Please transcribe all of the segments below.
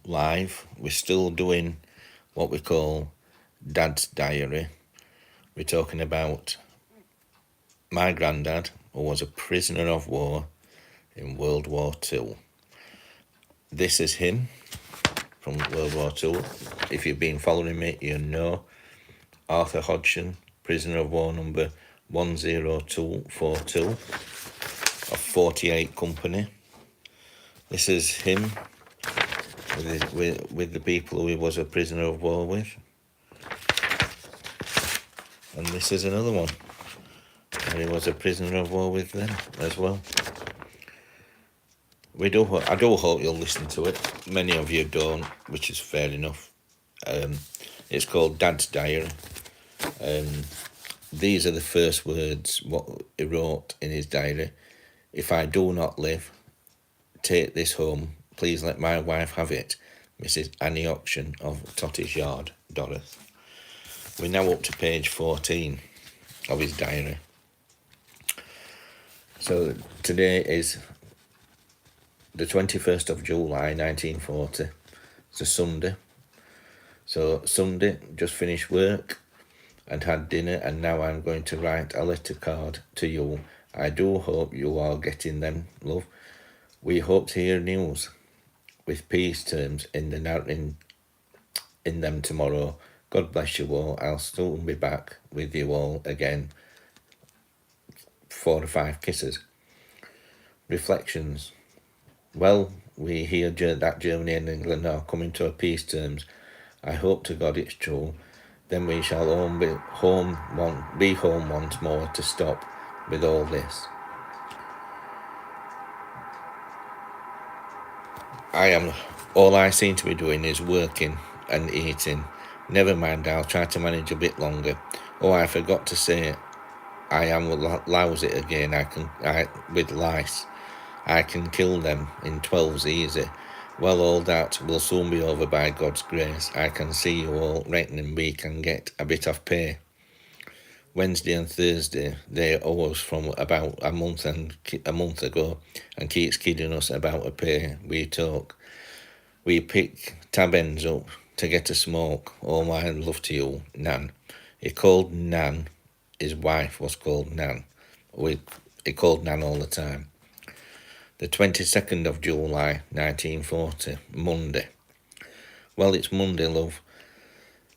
live. We're still doing what we call Dad's Diary. We're talking about my granddad, who was a prisoner of war in World War II. This is him from World War II. If you've been following me, you know Arthur Hodgson, prisoner of war number 10242 of 48 Company. This is him with the people who he was a prisoner of war with. And this is another one where he was a prisoner of war with them as well. I do hope you'll listen to it. Many of you don't, which is fair enough. It's called Dad's Diary. These are the first words what he wrote in his diary. If I do not live, take this home. Please let my wife have it. Mrs. Annie Auction of Tottish Yard, Dorothy. We're now up to page 14 of his diary. So today is the 21st of July 1940. It's a Sunday. So Sunday, just finished work and had dinner, and now I'm going to write a letter card to you. I do hope you are getting them, love. We hope to hear news with peace terms in them tomorrow. God bless you all. I'll soon be back with you all again. 4 or 5 kisses. Reflections. Well, we hear that Germany and England are coming to a peace terms. I hope to God it's true. Then we shall all be home once more to stop with all this. All I seem to be doing is working and eating. Never mind, I'll try to manage a bit longer. Oh, I forgot to say, I am lousy again. With lice. I can kill them in 12s easy. Well, all that will soon be over by God's grace. I can see you all reckoning we can get a bit of pay. Wednesday and Thursday, they owe us from about a month ago, and keeps kidding us about a pay. We talk. We pick tab ends up to get a smoke. All my love to you, Nan. He called Nan. His wife was called Nan. He called Nan all the time. The 22nd of July, 1940, Monday. Well, it's Monday, love,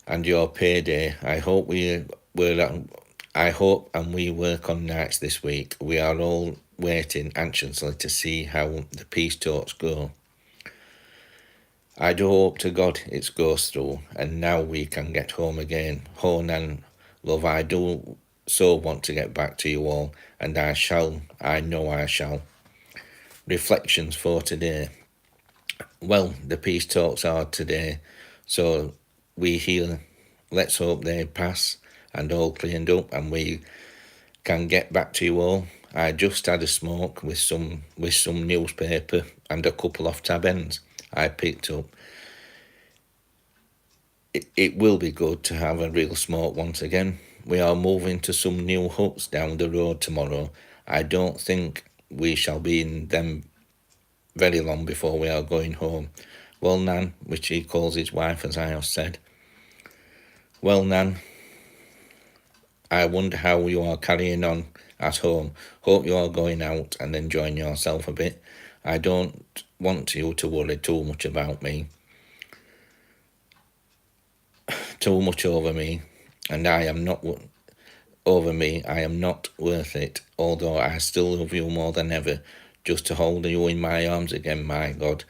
and your payday. I hope and we work on nights this week. We are all waiting anxiously to see how the peace talks go. I do hope to God it goes through, and now we can get home again. Oh, Nan, love, I do so want to get back to you all, and I know I shall. Reflections for today. Well, the peace talks are today, so we hear, let's hope they pass and all cleaned up and we can get back to you all. I just had a smoke with some newspaper and a couple of tab ends I picked up. It will be good to have a real smoke once again. We are moving to some new huts down the road tomorrow. I don't think we shall be in them very long before we are going home. Well, Nan, which he calls his wife, as I have said. Well, Nan, I wonder how you are carrying on at home. Hope you are going out and enjoying yourself a bit. I don't want you to worry too much about me. Too much over me, and I am not worth it, although I still love you more than ever. Just to hold you in my arms again, my God.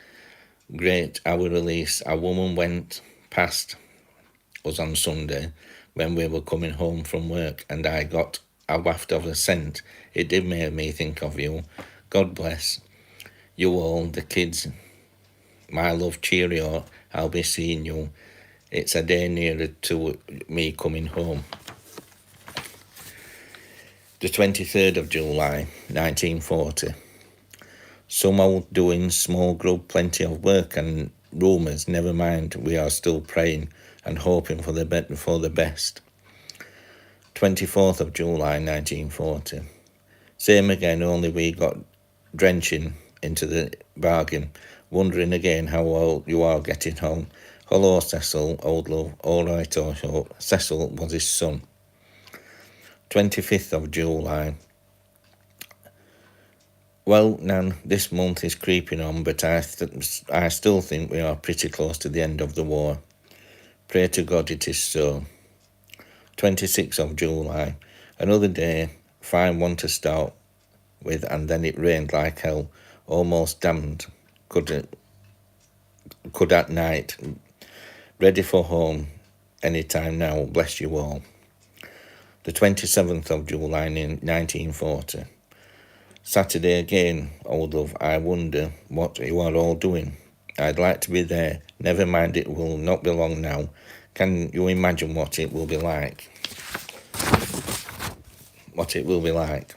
Great, our release. A woman went past us on Sunday when we were coming home from work, and I got a waft of a scent. It did make me think of you. God bless you all, the kids. My love, cheerio. I'll be seeing you. It's a day nearer to me coming home. The 23rd of July, 1940. Some old doings, small grub, plenty of work and rumours. Never mind, we are still praying and hoping for the best. 24th of July, 1940. Same again, only we got drenching into the bargain. Wondering again how well you are getting home. Hello, Cecil, old love. All right, I hope. Cecil was his son. 25th of July. Well, Nan, this month is creeping on, but I still think we are pretty close to the end of the war. Pray to God it is so. 26th of July. Another day, fine one to start with, and then it rained like hell. Almost damned. Could at night. Ready for home any time now. Bless you all. The 27th of July 1940. Saturday again, old love. I wonder what you are all doing. I'd like to be there. Never mind, it will not be long now. Can you imagine what it will be like? What it will be like.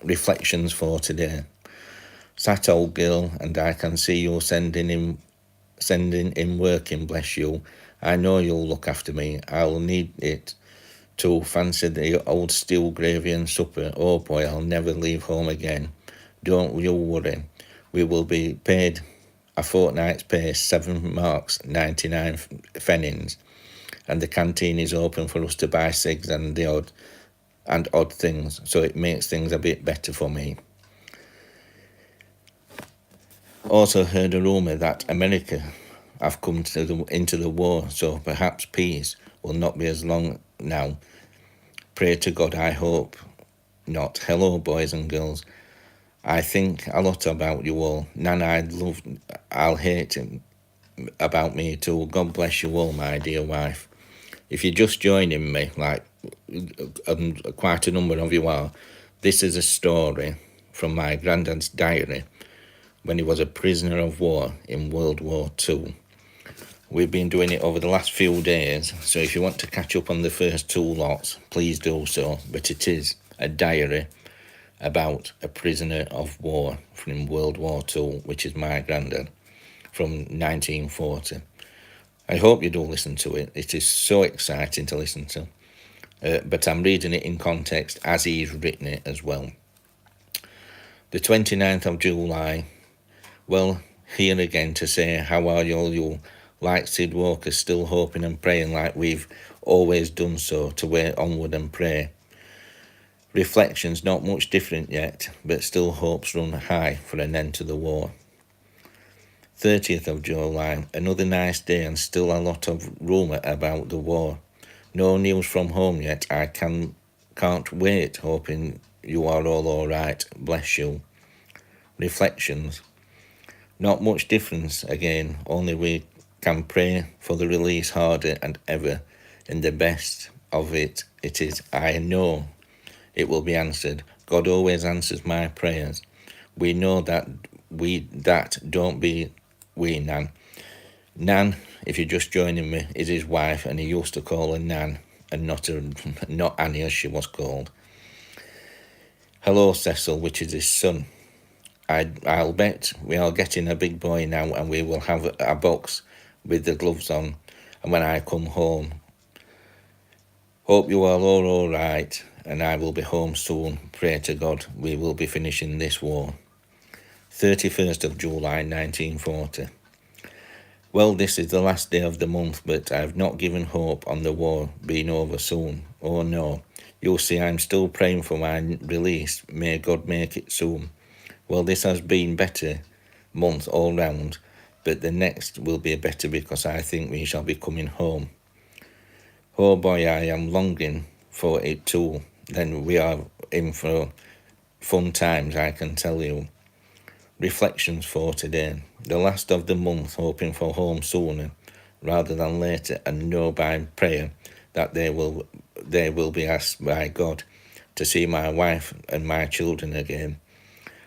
Reflections for today. Sat old girl, and I can see you sending in working, bless you. I know you'll look after me. I'll need it to fancy the old stew gravy and supper. Oh boy, I'll never leave home again. Don't you worry. We will be paid a fortnight's pay, 7 marks 99 pfennigs, and the canteen is open for us to buy cigs and odd things, so it makes things a bit better for me. Also heard a rumour that America have come into the war, so perhaps peace will not be as long now. Pray to God, I hope not. Hello, boys and girls. I think a lot about you all. Nan, I'll hate him about me too. God bless you all, my dear wife. If you're just joining me, like quite a number of you are, this is a story from my granddad's diary when he was a prisoner of war in World War II. We've been doing it over the last few days, so if you want to catch up on the first 2 lots, please do so. But it is a diary about a prisoner of war from World War II, which is my granddad, from 1940. I hope you do listen to it. It is so exciting to listen to. But I'm reading it in context as he's written it as well. The 29th of July. Well, here again to say, how are you? Like Sid Walker, still hoping and praying like we've always done so, to wait onward and pray. Reflections, not much different yet, but still hopes run high for an end to the war. 30th of July, another nice day and still a lot of rumour about the war. No news from home yet. I can't wait, hoping you are all right. Bless you. Reflections. Not much difference again, only we can pray for the release harder and ever. In the best of it is, I know it will be answered. God always answers my prayers. We know that don't be we, Nan. Nan, if you're just joining me, is his wife, and he used to call her Nan and not Annie as she was called. Hello, Cecil, which is his son. I'll bet we are getting a big boy now, and we will have a box with the gloves on, and when I come home. Hope you are all right, and I will be home soon. Pray to God we will be finishing this war. 31st of July 1940. Well, this is the last day of the month, but I've not given hope on the war being over soon. Oh no, you'll see I'm still praying for my release. May God make it soon. Well, this has been better month all round, but the next will be better because I think we shall be coming home. Oh boy, I am longing for it too. Then we are in for fun times, I can tell you. Reflections for today. The last of the month, hoping for home sooner rather than later, and know by prayer that they will be asked by God to see my wife and my children again.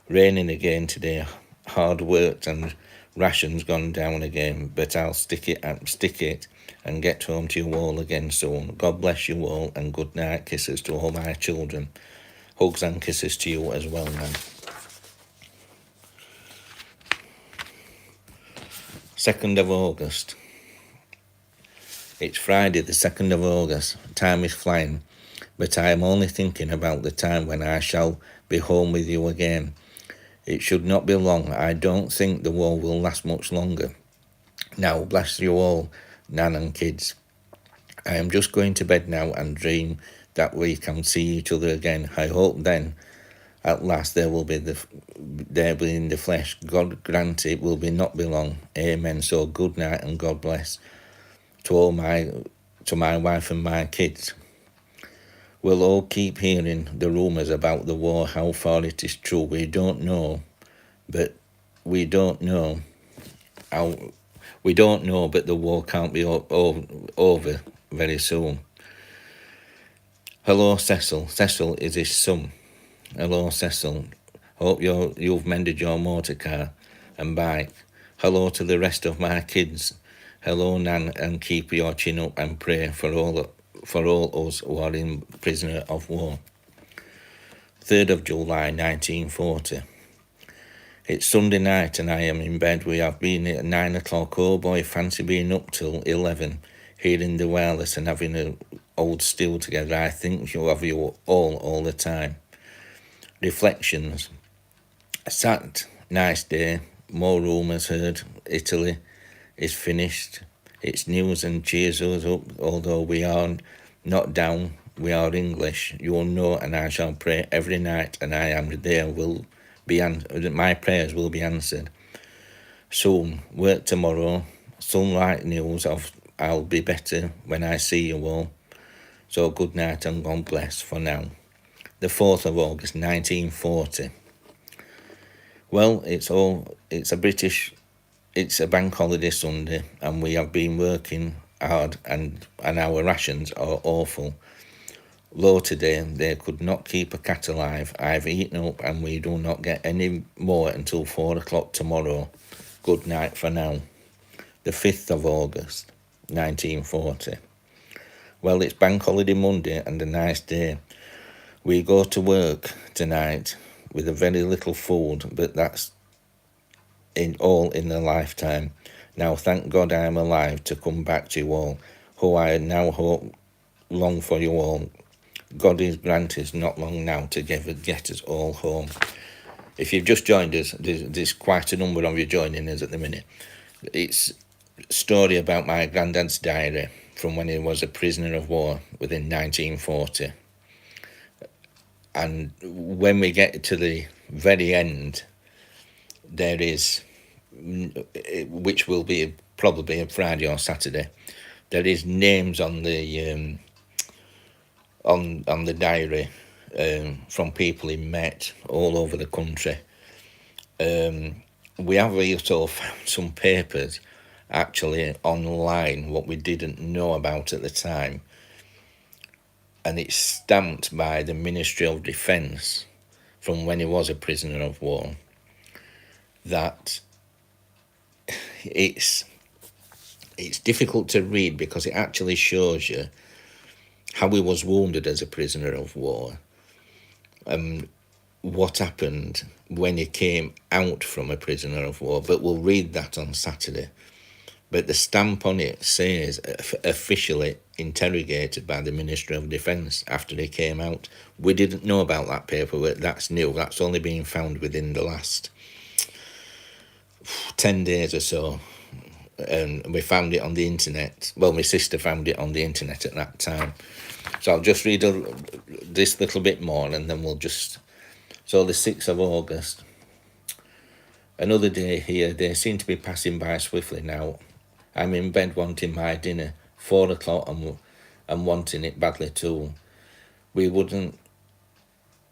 Raining again today, hard worked and rations gone down again, but I'll stick it and get home to you all again soon. God bless you all, and good night kisses to all my children. Hugs and kisses to you as well, man. 2nd of August. It's Friday the 2nd of August. Time is flying, but I am only thinking about the time when I shall be home with you again. It should not be long. I don't think the war will last much longer. Now, bless you all, Nan and kids. I am just going to bed now and dream that we can see each other again. I hope then, at last, there will be in the flesh. God grant it will be not be long. Amen. So good night and God bless to my wife and my kids. We'll all keep hearing the rumours about the war. How far it is true, we don't know, but we don't know how. We don't know, but the war can't be over very soon. Hello, Cecil. Cecil is his son. Hello, Cecil. Hope you've mended your motor car and bike. Hello to the rest of my kids. Hello, Nan, and keep your chin up and pray for all us who are in prisoner of war. 3rd of July 1940. It's Sunday night and I am in bed. We have been at 9 o'clock. Oh boy, fancy being up till 11, hearing the wireless and having an old stew together. I think you'll have you all the time. Reflections. Sat, nice day. More rumours heard. Italy is finished. It's news and cheers us up. Although we are not down, we are English. You will know, and I shall pray every night, and I am there. My prayers will be answered. Soon, work tomorrow. Sunlight news of I'll be better when I see you all. So good night and God bless for now. The 4th of August 1940. Well, it's a bank holiday Sunday, and we have been working hard, and our rations are awful. Low today, they could not keep a cat alive. I've eaten up and we do not get any more until 4 o'clock tomorrow. Good night for now. The 5th of August, 1940. Well, it's Bank Holiday Monday and a nice day. We go to work tonight with a very little food, but that's all in a lifetime. Now, thank God I am alive to come back to you all, who I now hope long for you all. God is granted not long now to get us all home. If you've just joined us, there's quite a number of you joining us at the minute. It's a story about my granddad's diary from when he was a prisoner of war within 1940. And when we get to the very end, there is, which will be probably a Friday or Saturday, there is names on the on the diary from people he met all over the country. We have also found some papers actually online, what we didn't know about at the time, and it's stamped by the Ministry of Defence from when he was a prisoner of war, that it's difficult to read because it actually shows you how he was wounded as a prisoner of war and what happened when he came out from a prisoner of war. But we'll read that on Saturday. But the stamp on it says officially interrogated by the Ministry of Defence after he came out. We didn't know about that paperwork. That's new. That's only been found within the last 10 days or so. And we found it on the internet. Well, my sister found it on the internet at that time. So I'll just read this little bit more and then we'll just... So the 6th of August. Another day here. They seem to be passing by swiftly now. I'm in bed wanting my dinner. 4 o'clock and wanting it badly too.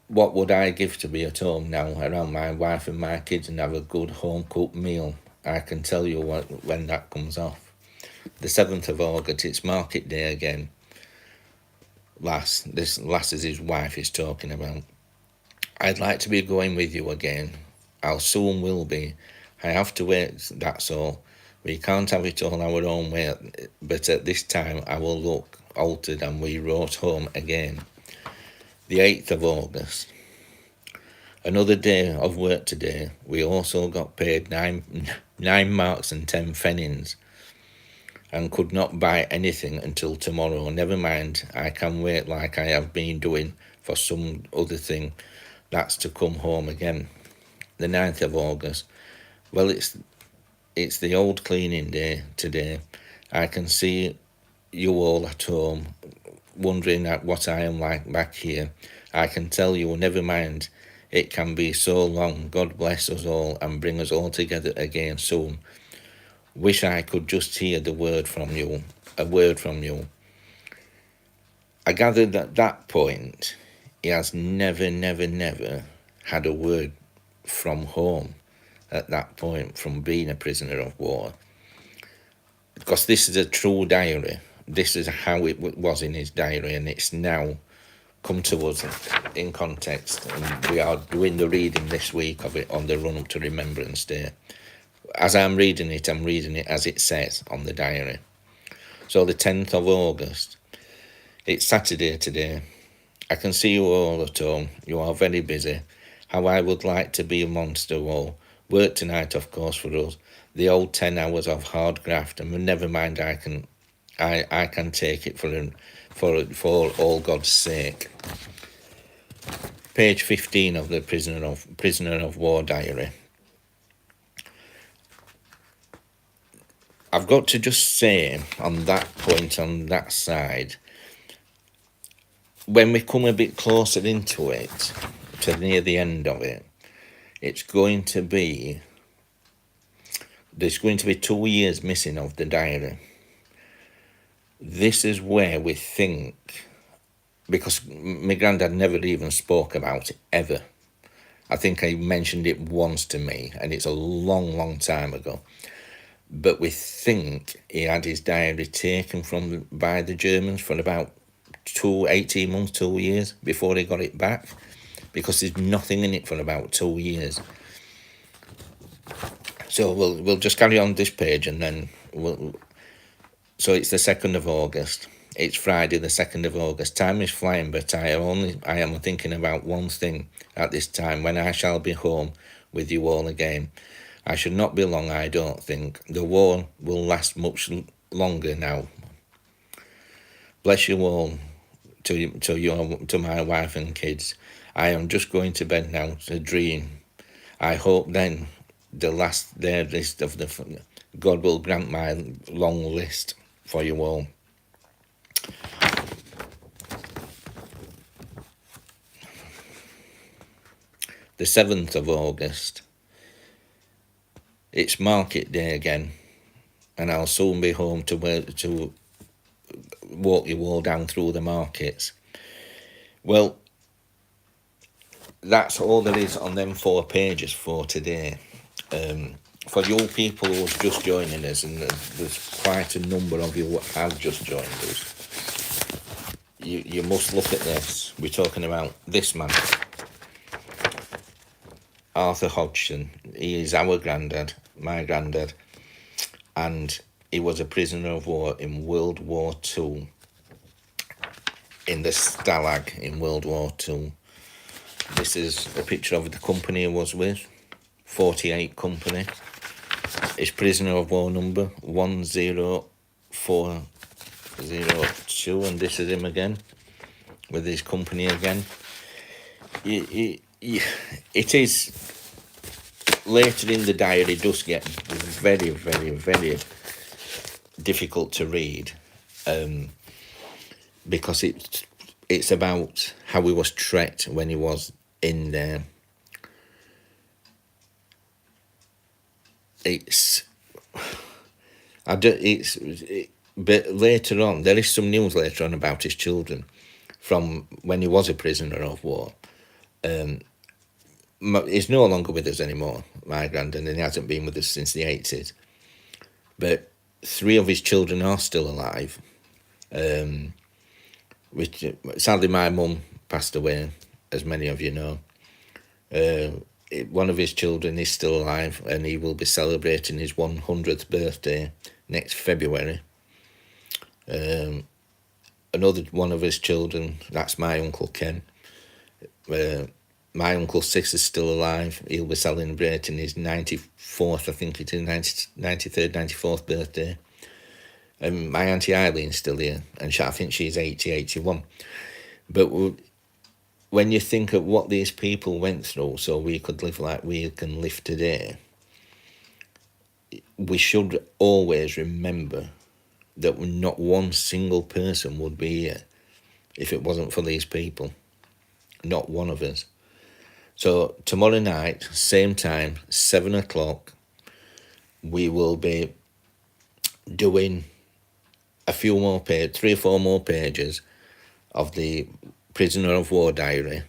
What would I give to be at home now around my wife and my kids and have a good home-cooked meal? I can tell you when that comes off. The 7th of August, it's market day again. Lass is his wife he's talking about. I'd like to be going with you again. I'll soon will be. I have to wait, that's all. We can't have it all our own way, but at this time I will look altered and we wrote home again. The 8th of August. Another day of work today. We also got paid 9 marks and 10 pfennigs and could not buy anything until tomorrow. Never mind, I can wait like I have been doing for some other thing. That's to come home again. the 9th of August. Well, it's the old cleaning day today. I can see you all at home wondering at what I am like back here. I can tell you, never mind, it can be so long. God bless us all and bring us all together again soon. Wish I could just hear the word from you, a word from you. I gathered at that point he has never, never, never had a word from home at that point, from being a prisoner of war. Because this is a true diary. This is how it was in his diary, and it's now come to us in context. And we are doing the reading this week of it on the run up to Remembrance Day. As I'm reading it as it says on the diary. So the 10th of August. It's Saturday today. I can see you all at home. You are very busy. How I would like to be a monster all. Work tonight, of course, for us. The old 10 hours of hard graft, and never mind, I can take it for all God's sake. Page 15 of the Prisoner of War diary. I've got to just say on that point, on that side, when we come a bit closer into it, to near the end of it, there's going to be 2 years missing of the diary. This is where we think, because my granddad never even spoke about it, ever. I think he mentioned it once to me, and it's a long, long time ago. But we think he had his diary taken by the Germans for about 18 months, 2 years before he got it back, because there's nothing in it for about 2 years. So we'll just carry on this page, and then so it's the 2nd of August. It's Friday, the 2nd of August. Time is flying, but I am thinking about one thing at this time, when I shall be home with you all again. I should not be long, I don't think. The war will last much longer now. Bless you all, to my wife and kids. I am just going to bed now to dream. I hope then the last their list of God will grant my long list for you all. The 7th of August. It's market day again, and I'll soon be home to walk you all down through the markets. Well, that's all there is on them 4 pages for today. For you people who are just joining us, and there's quite a number of you who have just joined us, you must look at this. We're talking about this man, Arthur Hodgson. He is our granddad, my granddad, and he was a prisoner of war in World War II, in the Stalag in World War II. This is a picture of the company he was with, 48 Company. His prisoner of war number 10402, and this is him again, with his company again. It is, later in the diary, does get very, very, very difficult to read, because it's about how he was treated when he was in there. But later on, there is some news later on about his children from when he was a prisoner of war. He's no longer with us anymore, my granddad, and he hasn't been with us since the 80s. But 3 of his children are still alive. Which, sadly, my mum passed away, as many of you know. One of his children is still alive, and he will be celebrating his 100th birthday next February. Another one of his children, that's my Uncle Ken. My Uncle Sis is still alive. He'll be celebrating his 94th, I think it is, 93rd, 94th birthday. And my Auntie Eileen's still here, and I think she's 80, 81. But when you think of what these people went through so we could live like we can live today, we should always remember that not one single person would be here if it wasn't for these people. Not one of us. So tomorrow night, same time, 7 o'clock, we will be doing a few more pages, 3 or 4 more pages of the Prisoner of War Diary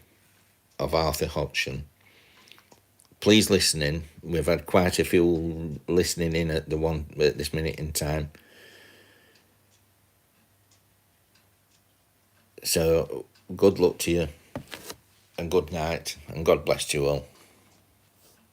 of Arthur Hodgson. Please listen in. We've had quite a few listening in at this minute in time. So good luck to you, and good night, and God bless you all.